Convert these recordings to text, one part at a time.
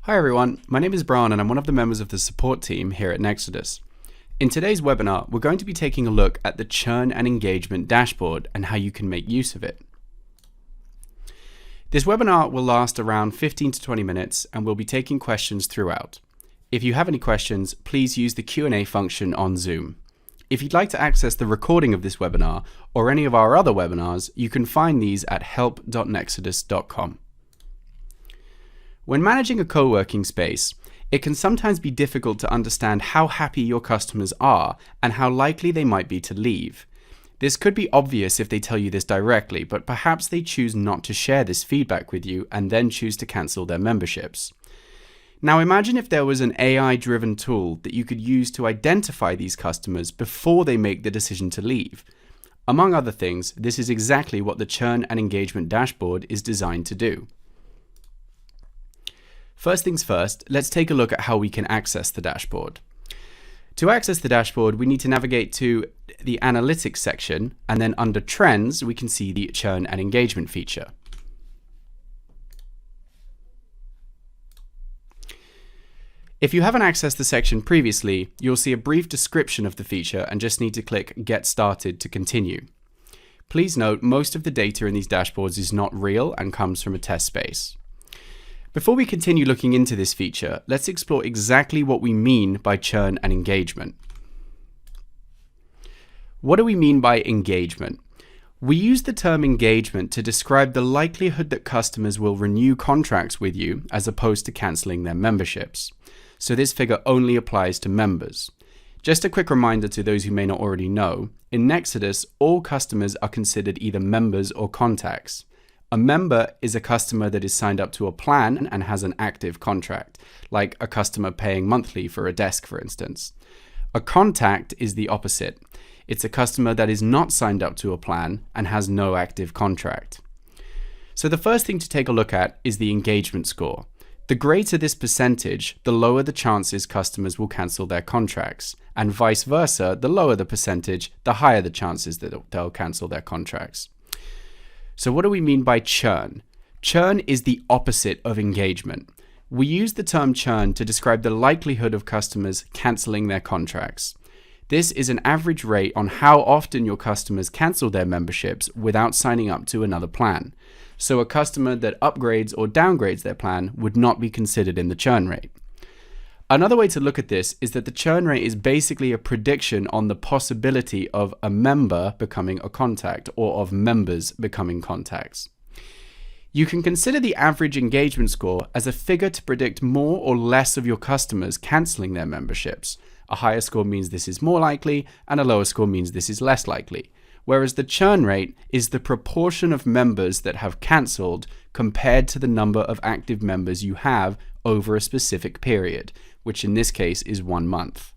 Hi everyone, my name is Bran and I'm one of the members of the support team here at Nexudus. In today's webinar, we're going to be taking a look at the Churn and Engagement Dashboard and how you can make use of it. This webinar will last around 15 to 20 minutes and we'll be taking questions throughout. If you have any questions, please use the Q&A function on Zoom. If you'd like to access the recording of this webinar or any of our other webinars, you can find these at help.nexudus.com. When managing a co-working space, it can sometimes be difficult to understand how happy your customers are and how likely they might be to leave. This could be obvious if they tell you this directly, but perhaps they choose not to share this feedback with you and then choose to cancel their memberships. Now imagine if there was an AI-driven tool that you could use to identify these customers before they make the decision to leave. Among other things, this is exactly what the Churn and Engagement Dashboard is designed to do. First things first, let's take a look at how we can access the dashboard. To access the dashboard, we need to navigate to the Analytics section, and then under Trends, we can see the Churn and Engagement feature. If you haven't accessed the section previously, you'll see a brief description of the feature and just need to click Get Started to continue. Please note, most of the data in these dashboards is not real and comes from a test space. Before we continue looking into this feature, let's explore exactly what we mean by churn and engagement. What do we mean by engagement? We use the term engagement to describe the likelihood that customers will renew contracts with you as opposed to canceling their memberships. So this figure only applies to members. Just a quick reminder to those who may not already know, in Nexudus, all customers are considered either members or contacts. A member is a customer that is signed up to a plan and has an active contract, like a customer paying monthly for a desk, for instance. A contact is the opposite. It's a customer that is not signed up to a plan and has no active contract. So the first thing to take a look at is the engagement score. The greater this percentage, the lower the chances customers will cancel their contracts, and vice versa, the lower the percentage, the higher the chances that they'll cancel their contracts. So what do we mean by churn? Churn is the opposite of engagement. We use the term churn to describe the likelihood of customers canceling their contracts. This is an average rate on how often your customers cancel their memberships without signing up to another plan. So a customer that upgrades or downgrades their plan would not be considered in the churn rate. Another way to look at this is that the churn rate is basically a prediction on the possibility of a member becoming a contact or of members becoming contacts. You can consider the average engagement score as a figure to predict more or less of your customers canceling their memberships. A higher score means this is more likely, and a lower score means this is less likely. Whereas the churn rate is the proportion of members that have cancelled compared to the number of active members you have over a specific period, which in this case is 1 month.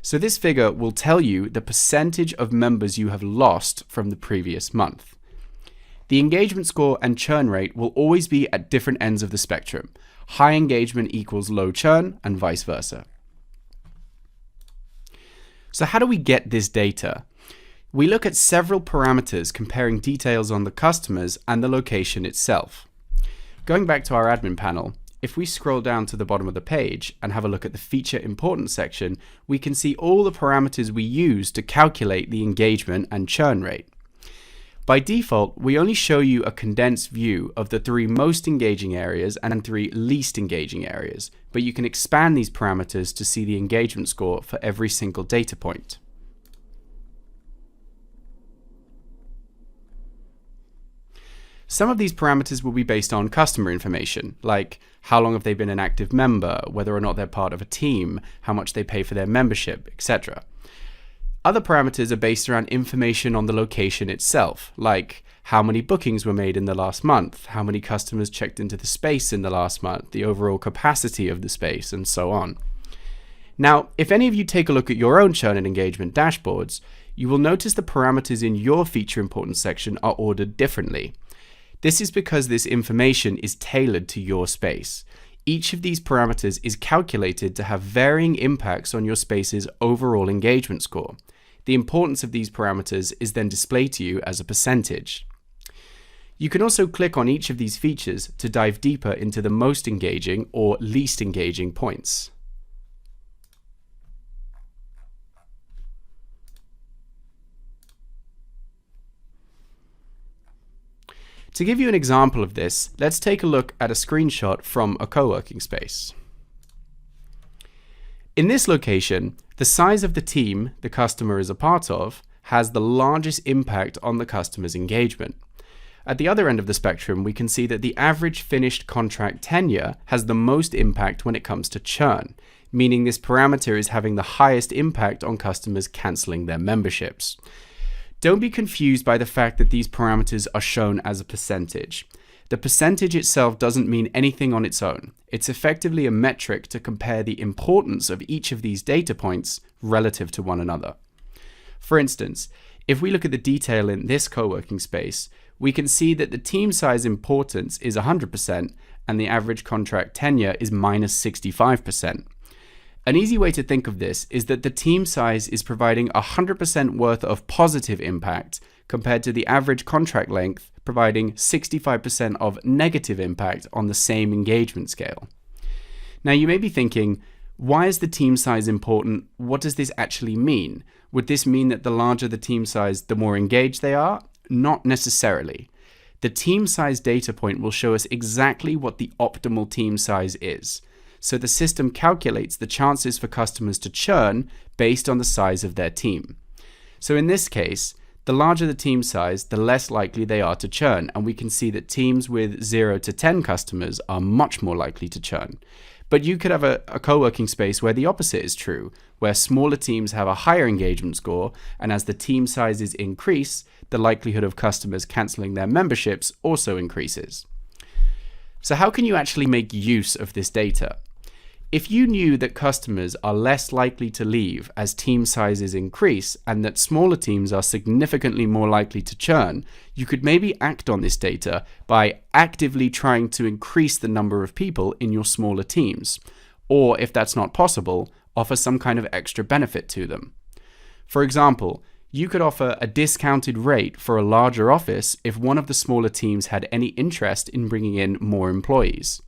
So this figure will tell you the percentage of members you have lost from the previous month. The engagement score and churn rate will always be at different ends of the spectrum. High engagement equals low churn and vice versa. So how do we get this data? We look at several parameters comparing details on the customers and the location itself. Going back to our admin panel, if we scroll down to the bottom of the page and have a look at the feature importance section, we can see all the parameters we use to calculate the engagement and churn rate. By default, we only show you a condensed view of the 3 most engaging areas and 3 least engaging areas, but you can expand these parameters to see the engagement score for every single data point. Some of these parameters will be based on customer information, like how long have they been an active member, whether or not they're part of a team, how much they pay for their membership, etc. Other parameters are based around information on the location itself, like how many bookings were made in the last month, how many customers checked into the space in the last month, the overall capacity of the space, and so on. Now, if any of you take a look at your own churn and engagement dashboards, you will notice the parameters in your feature importance section are ordered differently. This is because this information is tailored to your space. Each of these parameters is calculated to have varying impacts on your space's overall engagement score. The importance of these parameters is then displayed to you as a percentage. You can also click on each of these features to dive deeper into the most engaging or least engaging points. To give you an example of this, let's take a look at a screenshot from a co-working space. In this location, the size of the team the customer is a part of has the largest impact on the customer's engagement. At the other end of the spectrum, we can see that the average finished contract tenure has the most impact when it comes to churn, meaning this parameter is having the highest impact on customers canceling their memberships. Don't be confused by the fact that these parameters are shown as a percentage. The percentage itself doesn't mean anything on its own. It's effectively a metric to compare the importance of each of these data points relative to one another. For instance, if we look at the detail in this co-working space, we can see that the team size importance is 100% and the average contract tenure is minus 65%. An easy way to think of this is that the team size is providing 100% worth of positive impact compared to the average contract length providing 65% of negative impact on the same engagement scale. Now you may be thinking, why is the team size important? What does this actually mean? Would this mean that the larger the team size, the more engaged they are? Not necessarily. The team size data point will show us exactly what the optimal team size is. So the system calculates the chances for customers to churn based on the size of their team. So in this case, the larger the team size, the less likely they are to churn, and we can see that teams with 0 to 10 customers are much more likely to churn. But you could have a co-working space where the opposite is true, where smaller teams have a higher engagement score, and as the team sizes increase, the likelihood of customers canceling their memberships also increases. So how can you actually make use of this data? If you knew that customers are less likely to leave as team sizes increase and that smaller teams are significantly more likely to churn, you could maybe act on this data by actively trying to increase the number of people in your smaller teams. Or if that's not possible, offer some kind of extra benefit to them. For example, you could offer a discounted rate for a larger office if one of the smaller teams had any interest in bringing in more employees.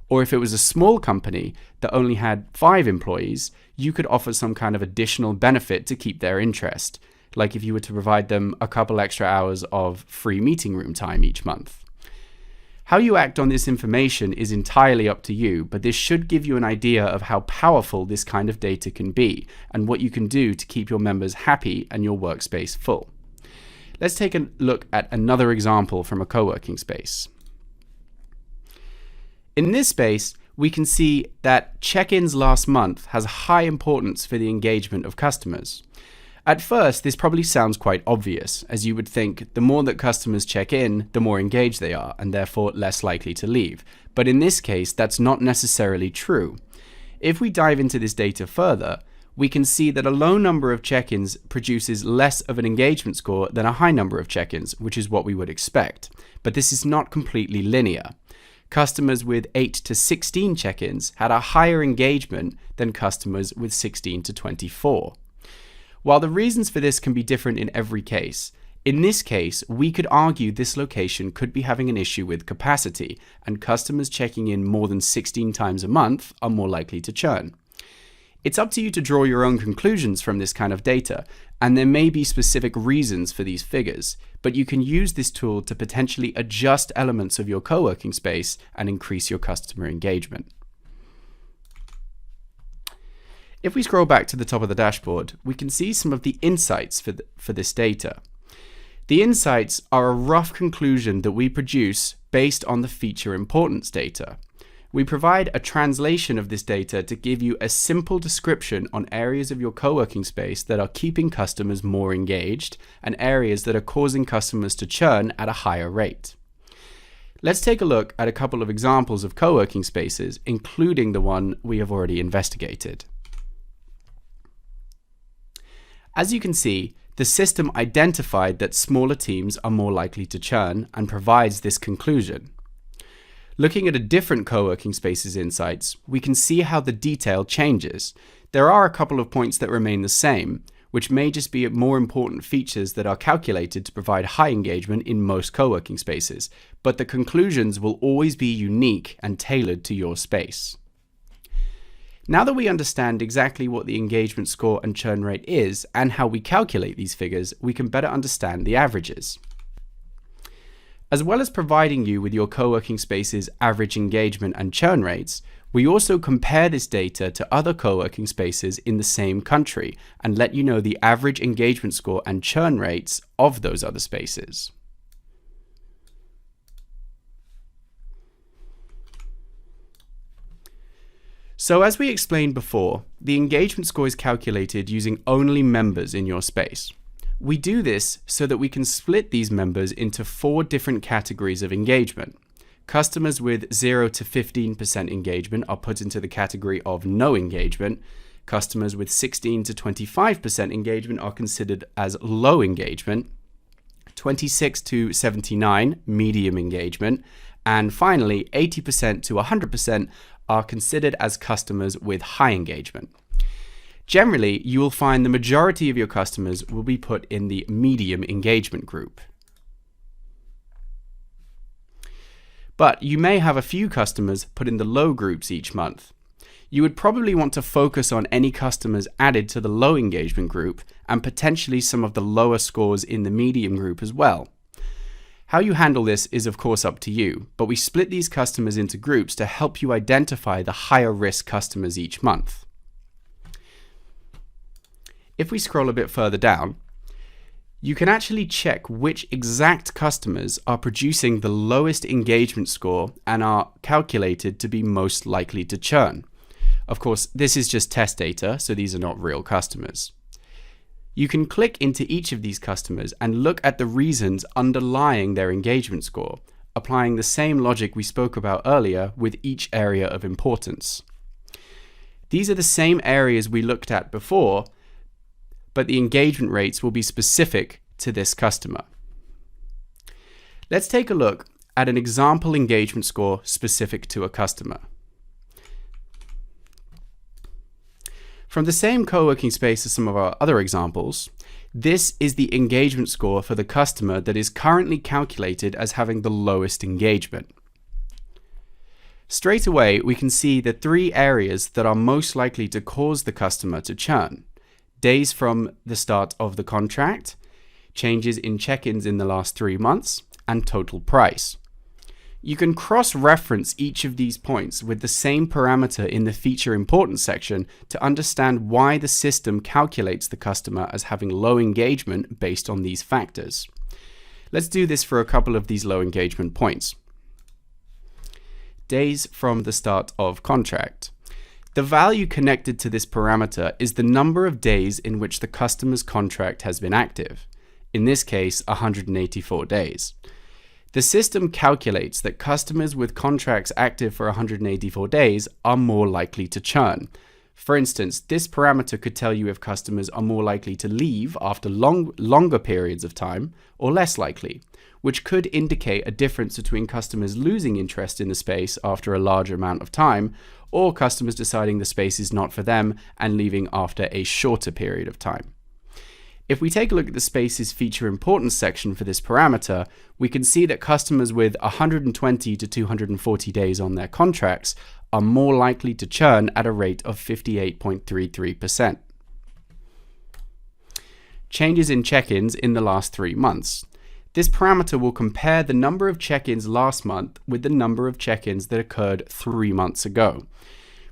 Or if it was a small company that only had 5 employees, you could offer some kind of additional benefit to keep their interest, like if you were to provide them a couple extra hours of free meeting room time each month. How you act on this information is entirely up to you, but this should give you an idea of how powerful this kind of data can be and what you can do to keep your members happy and your workspace full. Let's take a look at another example from a co-working space. In this space, we can see that check-ins last month has high importance for the engagement of customers. At first, this probably sounds quite obvious, as you would think the more that customers check in, the more engaged they are, and therefore less likely to leave. But in this case, that's not necessarily true. If we dive into this data further, we can see that a low number of check-ins produces less of an engagement score than a high number of check-ins, which is what we would expect. But this is not completely linear. Customers with 8 to 16 check-ins had a higher engagement than customers with 16 to 24. While the reasons for this can be different in every case, in this case, we could argue this location could be having an issue with capacity, and customers checking in more than 16 times a month are more likely to churn. It's up to you to draw your own conclusions from this kind of data, and there may be specific reasons for these figures, but you can use this tool to potentially adjust elements of your co-working space and increase your customer engagement. If we scroll back to the top of the dashboard, we can see some of the insights for this data. The insights are a rough conclusion that we produce based on the feature importance data. We provide a translation of this data to give you a simple description on areas of your co-working space that are keeping customers more engaged and areas that are causing customers to churn at a higher rate. Let's take a look at a couple of examples of co-working spaces, including the one we have already investigated. As you can see, the system identified that smaller teams are more likely to churn and provides this conclusion. Looking at a different co-working spaces insights, we can see how the detail changes. There are a couple of points that remain the same, which may just be more important features that are calculated to provide high engagement in most co-working spaces, but the conclusions will always be unique and tailored to your space. Now that we understand exactly what the engagement score and churn rate is and how we calculate these figures, we can better understand the averages. As well as providing you with your co-working space's average engagement and churn rates, we also compare this data to other co-working spaces in the same country and let you know the average engagement score and churn rates of those other spaces. So as we explained before, the engagement score is calculated using only members in your space. We do this so that we can split these members into 4 different categories of engagement. Customers with 0 to 15% engagement are put into the category of no engagement. Customers with 16 to 25% engagement are considered as low engagement. 26 to 79, medium engagement. And finally, 80% to 100% are considered as customers with high engagement. Generally, you will find the majority of your customers will be put in the medium engagement group. But you may have a few customers put in the low groups each month. You would probably want to focus on any customers added to the low engagement group and potentially some of the lower scores in the medium group as well. How you handle this is of course up to you, but we split these customers into groups to help you identify the higher risk customers each month. If we scroll a bit further down, you can actually check which exact customers are producing the lowest engagement score and are calculated to be most likely to churn. Of course, this is just test data, so these are not real customers. You can click into each of these customers and look at the reasons underlying their engagement score, applying the same logic we spoke about earlier with each area of importance. These are the same areas we looked at before, but the engagement rates will be specific to this customer. Let's take a look at an example engagement score specific to a customer. From the same co-working space as some of our other examples, this is the engagement score for the customer that is currently calculated as having the lowest engagement. Straight away, we can see the 3 areas that are most likely to cause the customer to churn: days from the start of the contract, changes in check-ins in the last 3 months, and total price. You can cross-reference each of these points with the same parameter in the feature importance section to understand why the system calculates the customer as having low engagement based on these factors. Let's do this for a couple of these low engagement points. Days from the start of contract. The value connected to this parameter is the number of days in which the customer's contract has been active. In this case, 184 days. The system calculates that customers with contracts active for 184 days are more likely to churn. For instance, this parameter could tell you if customers are more likely to leave after longer periods of time or less likely, which could indicate a difference between customers losing interest in the space after a larger amount of time or customers deciding the space is not for them and leaving after a shorter period of time. If we take a look at the space's feature importance section for this parameter, we can see that customers with 120 to 240 days on their contracts are more likely to churn at a rate of 58.33%. Changes in check-ins in the last 3 months. This parameter will compare the number of check-ins last month with the number of check-ins that occurred 3 months ago.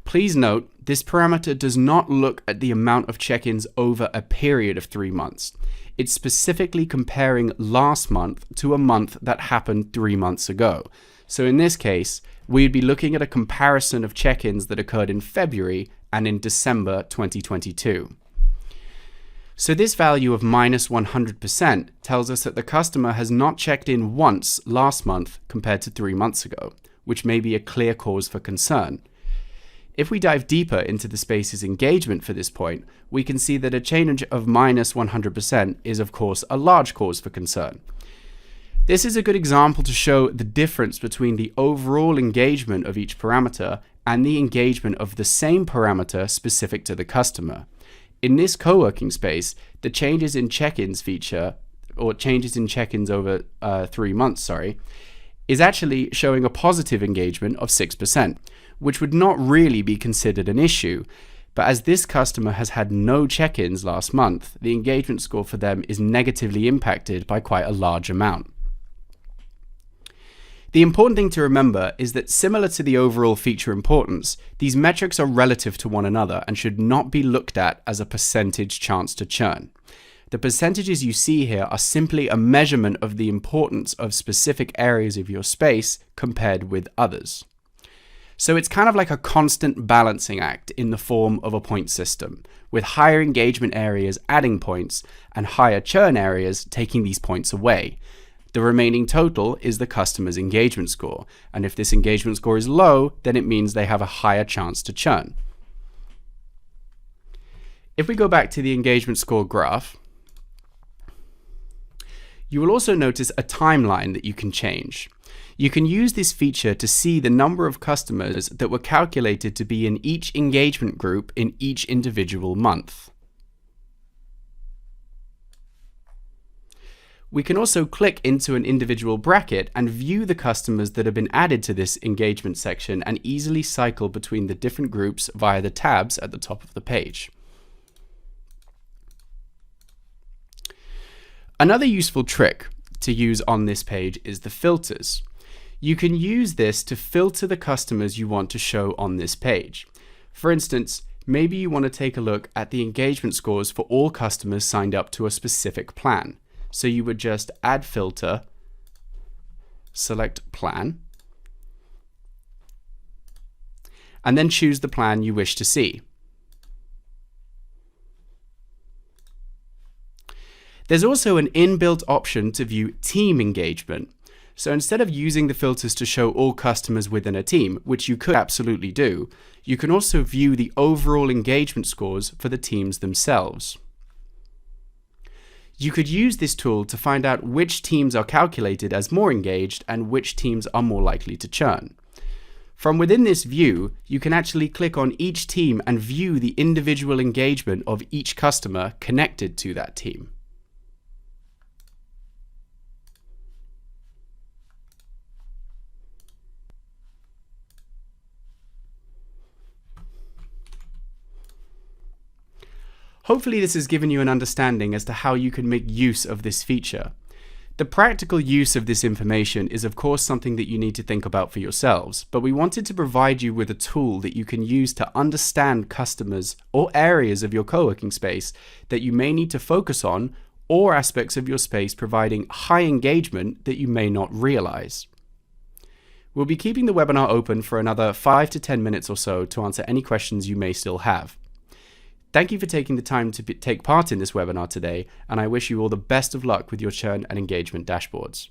Please note, this parameter does not look at the amount of check-ins over a period of 3 months. It's specifically comparing last month to a month that happened 3 months ago. So in this case, we'd be looking at a comparison of check-ins that occurred in February and in December 2022. So this value of minus 100% tells us that the customer has not checked in once last month compared to 3 months ago, which may be a clear cause for concern. If we dive deeper into the space's engagement for this point, we can see that a change of minus 100% is of course a large cause for concern. This is a good example to show the difference between the overall engagement of each parameter and the engagement of the same parameter specific to the customer. In this co-working space, the changes in check-ins feature, or changes in check-ins over 3 months, is actually showing a positive engagement of 6%, which would not really be considered an issue. But as this customer has had no check-ins last month, the engagement score for them is negatively impacted by quite a large amount. The important thing to remember is that similar to the overall feature importance, these metrics are relative to one another and should not be looked at as a percentage chance to churn. The percentages you see here are simply a measurement of the importance of specific areas of your space compared with others. So it's kind of like a constant balancing act in the form of a point system, with higher engagement areas adding points and higher churn areas taking these points away. The remaining total is the customer's engagement score, and if this engagement score is low, then it means they have a higher chance to churn. If we go back to the engagement score graph, you will also notice a timeline that you can change. You can use this feature to see the number of customers that were calculated to be in each engagement group in each individual month. We can also click into an individual bracket and view the customers that have been added to this engagement section and easily cycle between the different groups via the tabs at the top of the page. Another useful trick to use on this page is the filters. You can use this to filter the customers you want to show on this page. For instance, maybe you want to take a look at the engagement scores for all customers signed up to a specific plan. So you would just add filter, select plan, and then choose the plan you wish to see. There's also an inbuilt option to view team engagement. So instead of using the filters to show all customers within a team, which you could absolutely do, you can also view the overall engagement scores for the teams themselves. You could use this tool to find out which teams are calculated as more engaged and which teams are more likely to churn. From within this view, you can actually click on each team and view the individual engagement of each customer connected to that team. Hopefully this has given you an understanding as to how you can make use of this feature. The practical use of this information is of course something that you need to think about for yourselves, but we wanted to provide you with a tool that you can use to understand customers or areas of your co-working space that you may need to focus on, or aspects of your space providing high engagement that you may not realize. We'll be keeping the webinar open for another 5 to 10 minutes or so to answer any questions you may still have. Thank you for taking the time to take part in this webinar today, and I wish you all the best of luck with your churn and engagement dashboards.